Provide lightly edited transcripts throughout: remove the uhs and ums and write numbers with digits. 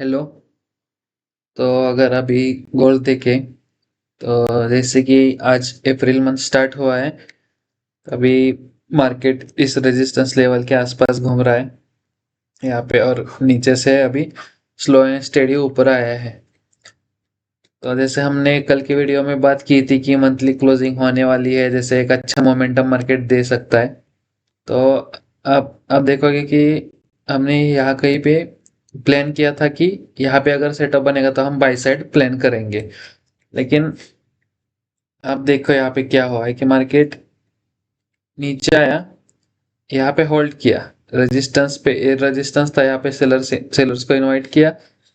Hello. तो अगर अभी गोल देखें तो जैसे कि आज अप्रैल मंथ स्टार्ट हुआ है। अभी मार्केट इस रेजिस्टेंस लेवल के आसपास घूम रहा है यहाँ पे, और नीचे से अभी स्लो एंड स्टेडी ऊपर आया है। तो जैसे हमने कल की वीडियो में बात की थी कि मंथली क्लोजिंग होने वाली है, जैसे एक अच्छा मोमेंटम मार्केट दे सकता है। तो आप देखोगे कि हमने यहाँ कहीं पे प्लान किया था कि यहाँ पे अगर सेटअप बनेगा तो हम बाई साइड प्लान करेंगे। लेकिन अब देखो यहाँ पे क्या हुआ है कि मार्केट नीचे आया, यहाँ पे होल्ड किया, रेजिस्टेंस पे रेजिस्टेंस था यहाँ पे, सेलर्स को इनवाइट किया,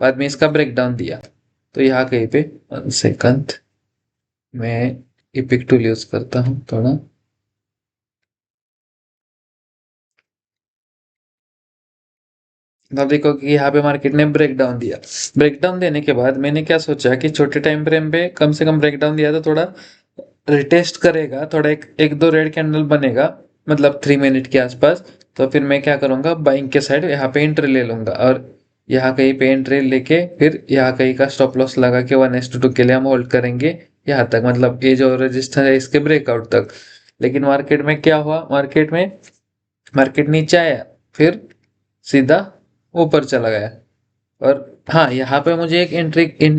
बाद में इसका ब्रेकडाउन दिया। तो यहाँ कहीं पे 1 सेकंड, मैं इपिक टूल यूज करता हूँ थोड़ा। अब देखो कि यहाँ पे मार्केट ने ब्रेकडाउन दिया। ब्रेकडाउन देने के बाद मैंने क्या सोचा कि छोटे टाइम फ्रेम पे कम से कम ब्रेकडाउन दिया तो थोड़ा रिटेस्ट करेगा, थोड़ा एक दो रेड कैंडल बनेगा, मतलब 3 मिनट के आसपास। तो फिर मैं क्या करूँगा, बाइंग के साइड यहाँ पे एंट्री ले लूँगा, और यहाँ कहीं पे एंट्री लेके फिर यहाँ कहीं का स्टॉप लॉस लगा के 1:2 के लिए हम होल्ड करेंगे यहाँ तक, मतलब ये जो रजिस्टर है इसके ब्रेकआउट तक। लेकिन मार्केट में क्या हुआ, मार्केट नीचे आया, फिर सीधा ऊपर चला गया। और हाँ, यहाँ पे मुझे एक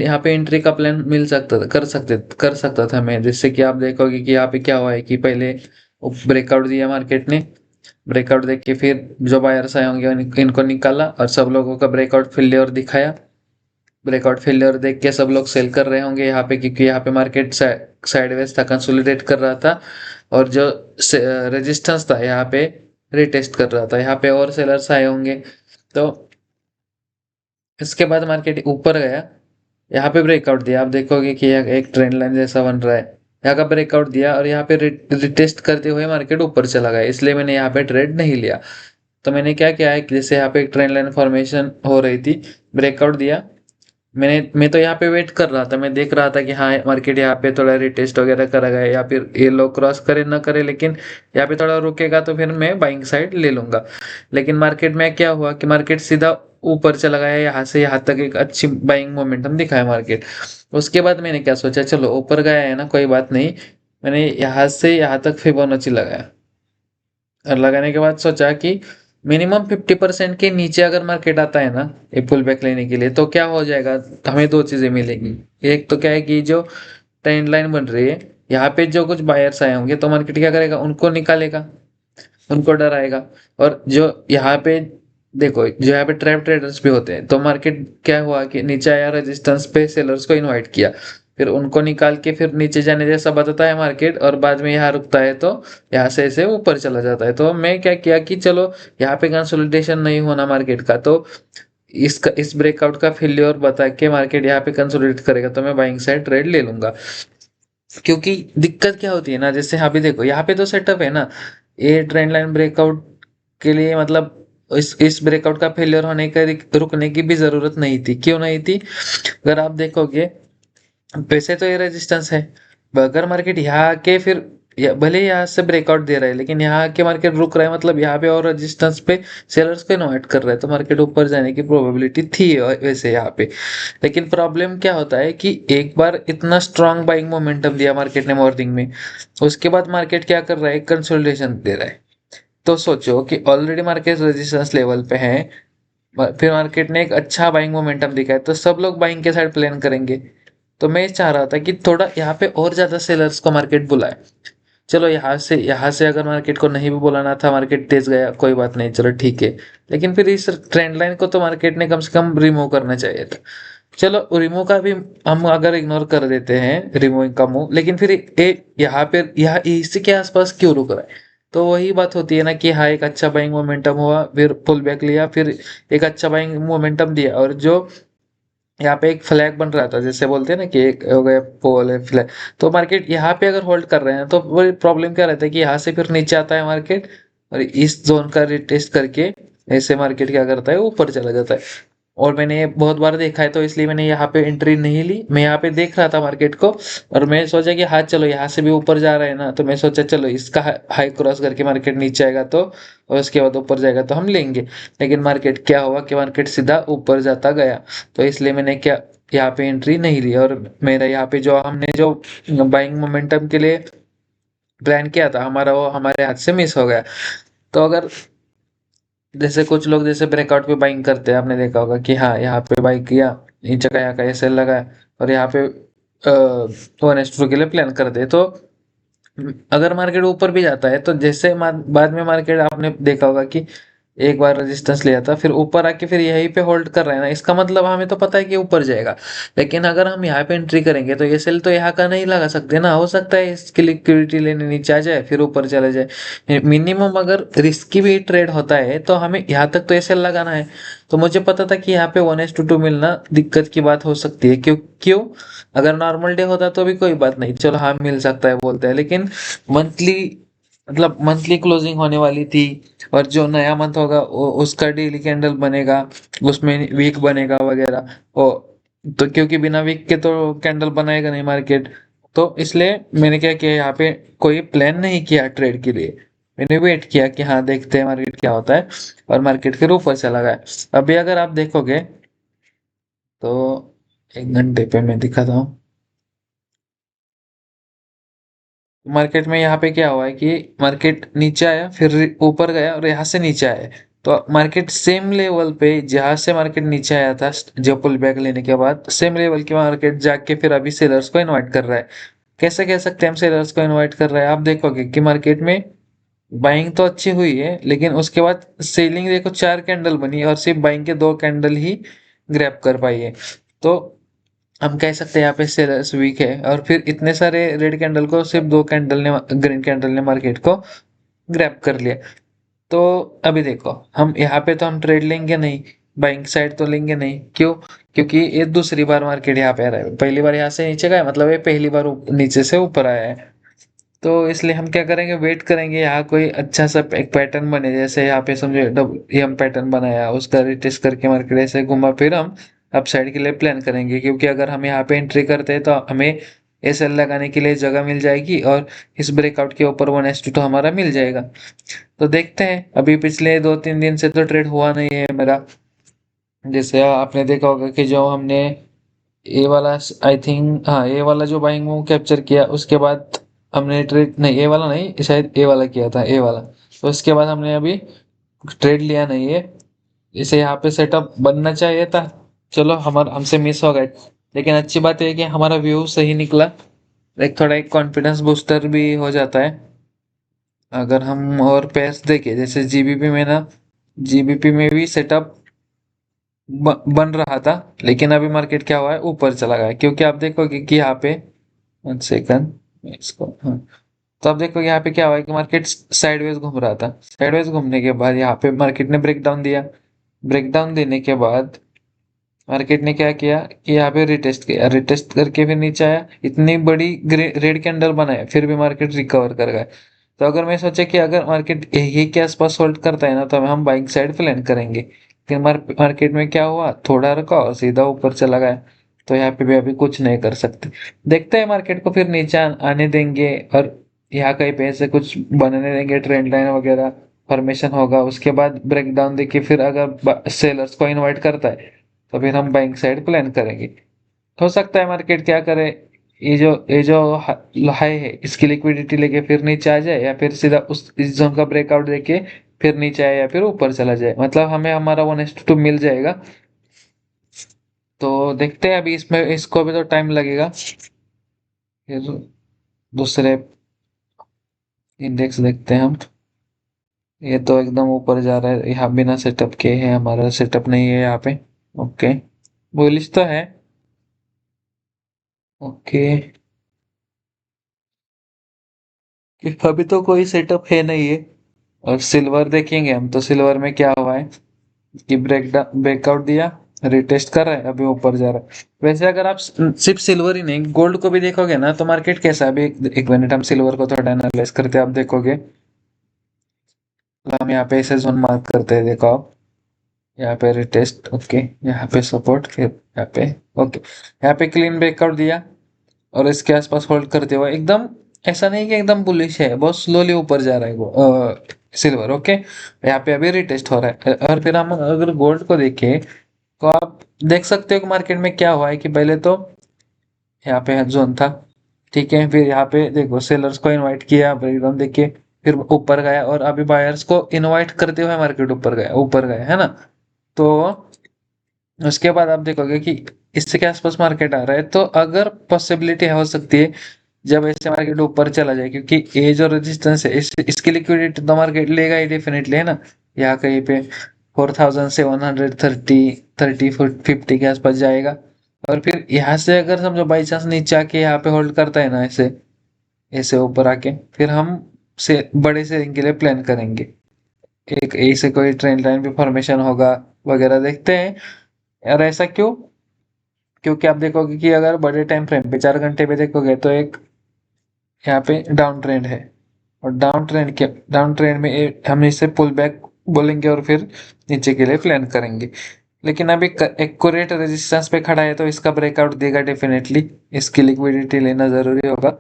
यहाँ पे एंट्री का प्लान मिल सकता था, कर सकता था मैं। जिससे कि आप देखोगे कि यहाँ पे क्या हुआ है कि पहले ब्रेकआउट दिया मार्केट ने, ब्रेकआउट देख के फिर जो बायर्स आए होंगे इनको निकाला, और सब लोगों का ब्रेकआउट फेलियर दिखाया। ब्रेकआउट फेलियर देख के सब लोग सेल कर रहे होंगे यहाँ पे, क्योंकि यहाँ पे मार्केट साइडवेज था, कंसोलिडेट कर रहा था। और जो रेजिस्टेंस था यहाँ पे रिटेस्ट कर रहा था, यहाँ पे और सेलर्स आए होंगे। तो इसके बाद मार्केट ऊपर गया, यहाँ पे ब्रेकआउट दिया। आप देखोगे कि यह एक ट्रेंड लाइन जैसा बन रहा है, यहाँ का ब्रेकआउट दिया और यहाँ पे रिटेस्ट करते हुए मार्केट ऊपर चला गया, इसलिए मैंने यहाँ पे ट्रेड नहीं लिया। तो मैंने क्या किया है कि जैसे यहाँ पे एक ट्रेंड लाइन फॉर्मेशन हो रही थी, ब्रेकआउट दिया, मैं तो यहाँ पे वेट कर रहा था, मैं देख रहा था कि हाँ मार्केट यहाँ पे थोड़ा रिटेस्ट वगैरह करेगा या फिर ये लो क्रॉस करे ना करे, लेकिन यहाँ पे थोड़ा रुकेगा तो फिर मैं बाइंग साइड ले लूंगा। लेकिन मार्केट में क्या हुआ कि मार्केट सीधा ऊपर चला गया, यहाँ से यहाँ तक एक अच्छी बाइंग मोमेंटम दिखाया मार्केट। उसके बाद मैंने क्या सोचा, चलो ऊपर गया है ना, कोई बात नहीं। मैंने यहाँ से यहाँ तक फिबोनाची लगाया, और लगाने के बाद सोचा कि मिनिमम 50% के नीचे अगर मार्केट आता है ना ये पुल बैक लेने के लिए, तो क्या हो जाएगा, हमें दो चीजें मिलेंगी। एक तो क्या है कि जो ट्रेंड लाइन बन रही है, यहाँ पे जो कुछ बायर्स आए होंगे तो मार्केट क्या करेगा, उनको निकालेगा, उनको डराएगा। और जो यहाँ पे देखो, जो यहाँ पे ट्रैप ट्रेडर्स भी होते हैं, तो मार्केट क्या हुआ कि नीचे आया, रेजिस्टेंस पे सेलर्स को इनवाइट किया, फिर उनको निकाल के फिर नीचे जाने जैसा बताता है मार्केट, और बाद में यहाँ रुकता है, तो यहाँ से ऐसे ऊपर चला जाता है। तो मैं क्या किया कि चलो यहाँ पे कंसोलिडेशन नहीं होना मार्केट का, तो इस ब्रेकआउट का फेल्योर बता के मार्केट यहाँ पे कंसोलिडेट करेगा तो मैं बाइंग साइड ट्रेड ले लूंगा। क्योंकि दिक्कत क्या होती है ना, जैसे यहाँ पे देखो, यहाँ पे तो सेटअप है ना, ये ट्रेंड लाइन ब्रेकआउट के लिए, मतलब इस ब्रेकआउट का फेलियर होने का रुकने की भी जरूरत नहीं थी। क्यों नहीं थी, अगर आप देखोगे, वैसे तो ये रेजिस्टेंस है, अगर मार्केट यहाँ आके फिर भले ही यहाँ से ब्रेकआउट दे रहा है, लेकिन यहाँ आके मार्केट रुक रहा है, मतलब यहाँ पे और रेजिस्टेंस पे सेलर्स को इन्वाइट कर रहा है, तो मार्केट ऊपर जाने की प्रोबेबिलिटी थी वैसे यहाँ पे। लेकिन प्रॉब्लम क्या होता है कि एक बार इतना स्ट्रांग बाइंग मोमेंटम दिया मार्केट ने मॉर्निंग में, उसके बाद मार्केट क्या कर रहा है, कंसोलिडेशन दे रहा है। तो सोचो कि ऑलरेडी मार्केट रेजिस्टेंस लेवल पे है, फिर मार्केट ने एक अच्छा बाइंग मोमेंटम दिखाया, तो सब लोग बाइंग के साइड प्लान करेंगे। तो मैं चाह रहा था कि थोड़ा यहाँ पे और ज्यादा सेलर्स को मार्केट बुलाए। चलो यहाँ से अगर मार्केट को नहीं भी बुलाना था, मार्केट तेज गया, कोई बात नहीं, चलो ठीक है। लेकिन फिर इस ट्रेंड लाइन को तो मार्केट ने कम से कम रिमूव करना चाहिए था। चलो रिमूव का भी हम अगर इग्नोर कर देते हैं, रिमूविंग का मूव, लेकिन फिर यहाँ पे यहाँ इसी के आसपास क्यों रुक रहा है। तो वही बात होती है ना कि हाँ एक अच्छा बाइंग मोमेंटम हुआ, फिर पुल बैक लिया, फिर एक अच्छा बाइंग मोमेंटम दिया, और जो यहाँ पे एक फ्लैग बन रहा था, जैसे बोलते हैं ना कि एक हो गया पोल है फ्लैग, तो मार्केट यहाँ पे अगर होल्ड कर रहे हैं तो वो प्रॉब्लम क्या रहता है कि यहाँ से फिर नीचे आता है मार्केट, और इस जोन का रिटेस्ट करके ऐसे मार्केट क्या करता है, ऊपर चला जाता है। और मैंने ये बहुत बार देखा है, तो इसलिए मैंने यहाँ पे एंट्री नहीं ली। मैं यहाँ पे देख रहा था मार्केट को, और मैं सोचा कि हाँ चलो यहाँ से भी ऊपर जा रहा है ना, तो मैं सोचा चलो इसका हाई क्रॉस करके मार्केट नीचे आएगा तो, और उसके बाद ऊपर जाएगा तो हम लेंगे। लेकिन मार्केट क्या हुआ कि मार्केट सीधा ऊपर जाता गया, तो इसलिए मैंने क्या यहाँ पे एंट्री नहीं ली। और मेरा यहाँ पे जो हमने जो बाइंग मोमेंटम के लिए प्लान किया था हमारा, वो हमारे हाथ से मिस हो गया। तो अगर जैसे कुछ लोग जैसे ब्रेकआउट पे बाइंग करते हैं, आपने देखा होगा कि हाँ यहाँ पे बाई किया, नीचे का यहाँ का ऐसे लगाया, और यहाँ पे 1:2 के लिए प्लान कर दे, तो अगर मार्केट ऊपर भी जाता है तो जैसे बाद में मार्केट आपने देखा होगा कि एक बार रेजिस्टेंस लिया था, फिर ऊपर आके फिर यहीं पे होल्ड कर रहा है ना, इसका मतलब हमें तो पता है कि ऊपर जाएगा। लेकिन अगर हम यहाँ पे एंट्री करेंगे तो ये सेल तो यहाँ का नहीं लगा सकते ना, हो सकता है इसकी लिक्विडिटी लेने नीचे आ जाए फिर ऊपर चला जाए। मिनिमम अगर रिस्की भी ट्रेड होता है तो हमें यहाँ तक तो ये सेल लगाना है। तो मुझे पता था कि यहाँ पे 1:2 मिलना दिक्कत की बात हो सकती है। क्यों क्यों? अगर नॉर्मल डे होता तो भी कोई बात नहीं, चलो हाँ मिल सकता है बोलते हैं, लेकिन मंथली, मतलब मंथली क्लोजिंग होने वाली थी, और जो नया मंथ होगा उसका डेली कैंडल बनेगा, उसमें वीक बनेगा वगैरह। ओ, तो क्योंकि बिना वीक के तो कैंडल बनाएगा नहीं मार्केट, तो इसलिए मैंने क्या किया, यहाँ पे कोई प्लान नहीं किया ट्रेड के लिए। मैंने वेट किया कि हाँ देखते हैं मार्केट क्या होता है, और मार्केट फिर ऊपर चला गया। अभी अगर आप देखोगे तो 1 घंटे पे मैं दिखाता हूँ, मार्केट में यहाँ पे क्या हुआ है कि मार्केट नीचे आया फिर ऊपर गया और यहाँ से नीचे आया। तो मार्केट सेम लेवल पे जहाँ से मार्केट नीचे आया था, जो पुल बैक लेने के बाद सेम लेवल की मार्केट जाके फिर अभी सेलर्स को इनवाइट कर रहा है। कैसे कह सकते हैं हम सेलर्स को इनवाइट कर रहा है? आप देखोगे कि मार्केट में बाइंग तो अच्छी हुई है, लेकिन उसके बाद सेलिंग देखो 4 कैंडल बनी और सिर्फ बाइंग के 2 कैंडल ही ग्रैब कर पाई है। तो हम कह सकते हैं यहाँ पे सेलर्स वीक है, और फिर इतने सारे रेड कैंडल को सिर्फ 2 कैंडल ने, ग्रीन कैंडल ने मार्केट को ग्रैब कर लिया। तो अभी देखो, हम यहाँ पे तो हम ट्रेड लेंगे नहीं, बाइंग साइड तो लेंगे नहीं। क्यों? क्योंकि ये दूसरी बार मार्केट यहाँ पे आ रहा है, पहली बार यहाँ से नीचे गया, मतलब ये पहली बार नीचे से ऊपर आया है। तो इसलिए हम क्या करेंगे, वेट करेंगे यहाँ कोई अच्छा सा एक पैटर्न बने, जैसे यहाँ पे समझो डब्ल्यू पैटर्न बनाया, उसका रिटेस्ट करके मार्केट ऐसे घुमा, फिर हम अप साइड के लिए प्लान करेंगे। क्योंकि अगर हम यहाँ पे एंट्री करते हैं तो हमें एसएल लगाने के लिए जगह मिल जाएगी, और इस ब्रेकआउट के ऊपर 1:2 तो हमारा मिल जाएगा। तो देखते हैं, अभी पिछले 2-3 दिन से तो ट्रेड हुआ नहीं है मेरा। जैसे आपने देखा होगा कि जो हमने ए वाला, आई थिंक हाँ ए वाला जो बाइंग मूव कैप्चर किया, उसके बाद हमने ट्रेड नहीं, ए वाला नहीं शायद ए वाला किया था, ए वाला। तो उसके बाद हमने अभी ट्रेड लिया नहीं है। इसे यहाँ पे सेटअप बनना चाहिए था, चलो हमारा हमसे मिस हो गए। लेकिन अच्छी बात है कि हमारा व्यू सही निकला, एक थोड़ा एक कॉन्फिडेंस बूस्टर भी हो जाता है अगर हम और पेयर्स देखे, जैसे जीबीपी में ना, जीबीपी में भी सेटअप बन रहा था, लेकिन अभी मार्केट क्या हुआ है, ऊपर चला गया। क्योंकि आप देखोगे कि यहाँ पे 1 सेकंड इसको, हाँ, तो आप देखोगे यहाँ पे क्या हुआ है कि मार्केट साइडवेज घूम रहा था। साइडवेज घूमने के बाद यहाँ पे मार्केट ने ब्रेक डाउन दिया। ब्रेक डाउन देने के बाद मार्केट ने क्या किया कि यहाँ पे रिटेस्ट किया, रिटेस्ट करके फिर नीचे आया, इतनी बड़ी रेड कैंडल बनाया, फिर भी मार्केट रिकवर कर गया। तो अगर मैं सोचा कि अगर मार्केट यही के आसपास होल्ड करता है ना, तो हम बाइंग साइड प्लान करेंगे। लेकिन मार्केट में क्या हुआ, थोड़ा रुका और सीधा ऊपर चला गया। तो यहाँ पे भी अभी कुछ नहीं कर सकते, देखते हैं मार्केट को फिर नीचे आने देंगे, और यहाँ कहीं पे ऐसे कुछ बनने देंगे, ट्रेंड लाइन वगैरह फॉर्मेशन होगा, उसके बाद ब्रेक डाउन देखिए, फिर अगर सेलर्स को इन्वाइट करता है तो फिर हम बाइंग साइड प्लान करेंगे। हो सकता है मार्केट क्या करे, ये जो हाई है इसकी लिक्विडिटी लेके फिर नीचे आ जाए, या फिर सीधा उस इस जोन का ब्रेकआउट देके फिर नीचे आए, या फिर ऊपर चला जाए, मतलब हमें हमारा 1:2 मिल जाएगा। तो देखते हैं, अभी इसमें इसको भी तो टाइम लगेगा। फिर दूसरे इंडेक्स देखते हैं हम। ये तो एकदम ऊपर जा रहा है, यहाँ बिना सेटअप के है, हमारा सेटअप नहीं है यहाँ पे। ओके, बुलिश तो है। ओके, कि अभी तो कोई सेटअप है नहीं है। और सिल्वर देखेंगे हम, तो सिल्वर में क्या हुआ है कि ब्रेकआउट दिया, रिटेस्ट कर रहा है, अभी ऊपर जा रहा है। वैसे अगर आप सिर्फ सिल्वर ही नहीं गोल्ड को भी देखोगे ना, तो मार्केट कैसा है अभी, एक मिनट हम सिल्वर को थोड़ा एनालाइज करते हैं, आप देखोगे। तो हम यहाँ पे ऐसे जोन मार्क करते हैं, देखो आप यहाँ पे रिटेस्ट, ओके, यहाँ पे सपोर्ट, फिर यहाँ पे ओके, यहाँ पे क्लीन ब्रेकआउट दिया और इसके आसपास होल्ड करते हुए एकदम, ऐसा नहीं कि एकदम बुलिश है, बहुत स्लोली ऊपर जा रहा है वो सिल्वर, ओके। यहाँ पे अभी रिटेस्ट हो रहा है। और फिर हम अगर गोल्ड को देखें तो आप देख सकते हो कि मार्केट में क्या हुआ है कि पहले तो यहाँ पे जोन था, ठीक है, फिर यहाँ पे देखो सेलर्स को इनवाइट किया, ब्रेकडाउन देखे, फिर ऊपर गया और अभी बायर्स को इनवाइट करते हुए मार्केट ऊपर गया है ना। तो उसके बाद आप देखोगे कि इससे के आसपास मार्केट आ रहा है, तो अगर पॉसिबिलिटी हो सकती है जब ऐसे मार्केट ऊपर चला जाए, क्योंकि ये जो रेजिस्टेंस है इसकी लिक्विडिटी तो मार्केट लेगा ही डेफिनेटली, है ना। यहाँ कहीं पे 4730 30 50 के आसपास जाएगा। और फिर यहाँ से अगर समझो बाई चांस नीचे आके यहाँ पे होल्ड करता है ना, ऐसे ऐसे ऊपर आके, फिर हम से बड़े सेलिंग के लिए प्लान करेंगे। एक ऐसे कोई ट्रेंड लाइन भी फॉर्मेशन होगा वगैरह, देखते हैं। और ऐसा क्यों? क्योंकि आप देखोगे कि अगर बड़े टाइम फ्रेम पे 4 घंटे पे देखोगे तो एक यहाँ पे डाउन ट्रेंड है, और डाउन ट्रेंड में हम इसे पुल बैक बोलेंगे और फिर नीचे के लिए प्लान करेंगे। लेकिन अभी एक्यूरेट रेजिस्टेंस पे खड़ा है तो इसका ब्रेकआउट देगा डेफिनेटली, इसकी लिक्विडिटी लेना जरूरी होगा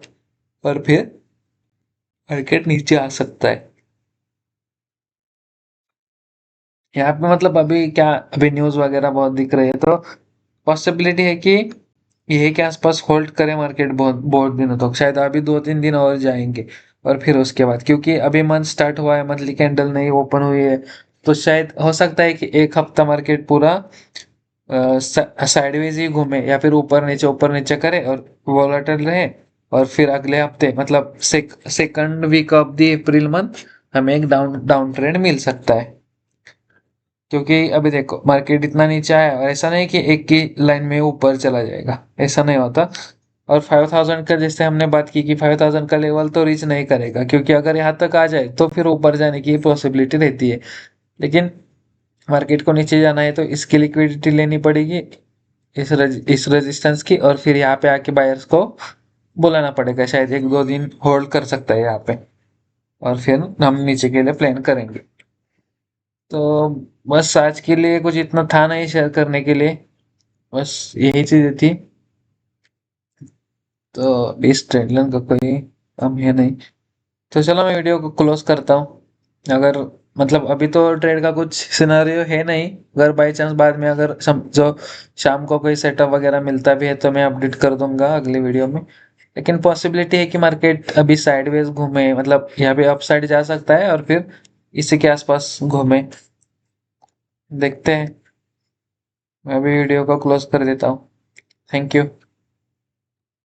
और फिर मार्केट नीचे आ सकता है। यहाँ पे मतलब अभी क्या, अभी न्यूज वगैरह बहुत दिख रही है, तो पॉसिबिलिटी है कि यही के आसपास होल्ड करे मार्केट बहुत बहुत दिनों तक, शायद अभी 2-3 दिन और जाएंगे। और फिर उसके बाद क्योंकि अभी मंथ स्टार्ट हुआ है, मंथली कैंडल नहीं ओपन हुई है, तो शायद हो सकता है कि एक हफ्ता मार्केट पूरा साइडवेज ही घूमे या फिर ऊपर नीचे करे और वॉलेटाइल रहे। और फिर अगले हफ्ते मतलब second week of the April month हमें एक डाउन डाउन ट्रेंड मिल सकता है। क्योंकि अभी देखो मार्केट इतना नीचे आया और ऐसा नहीं कि एक की लाइन में ऊपर चला जाएगा, ऐसा नहीं होता। और 5000 का जैसे हमने बात की कि 5000 का लेवल तो रीच नहीं करेगा, क्योंकि अगर यहाँ तक आ जाए तो फिर ऊपर जाने की पॉसिबिलिटी रहती है। लेकिन मार्केट को नीचे जाना है तो इसकी लिक्विडिटी लेनी पड़ेगी, इस रेजिस्टेंस की, और फिर यहाँ पे आके बायर्स को बुलाना पड़ेगा, शायद 1-2 दिन होल्ड कर सकता है यहाँ पे, और फिर हम नीचे के लिए प्लान करेंगे। तो बस आज के लिए कुछ इतना था नहीं शेयर करने के लिए, बस यही चीजें थी। तो इस ट्रेड लाइन का कोई काम है नहीं, तो चलो मैं वीडियो को क्लोज करता हूँ। अगर मतलब अभी तो ट्रेड का कुछ सिनेरियो है नहीं, अगर बाई चांस बाद में अगर जो शाम को कोई सेटअप वगैरह मिलता भी है तो मैं अपडेट कर दूंगा अगली वीडियो में। लेकिन पॉसिबिलिटी है कि मार्केट अभी साइडवेज घूमे, मतलब यहाँ पे अप साइड जा सकता है और फिर इसी के आसपास घूमे, देखते हैं। मैं अभी वीडियो को क्लोज कर देता हूँ। Thank you.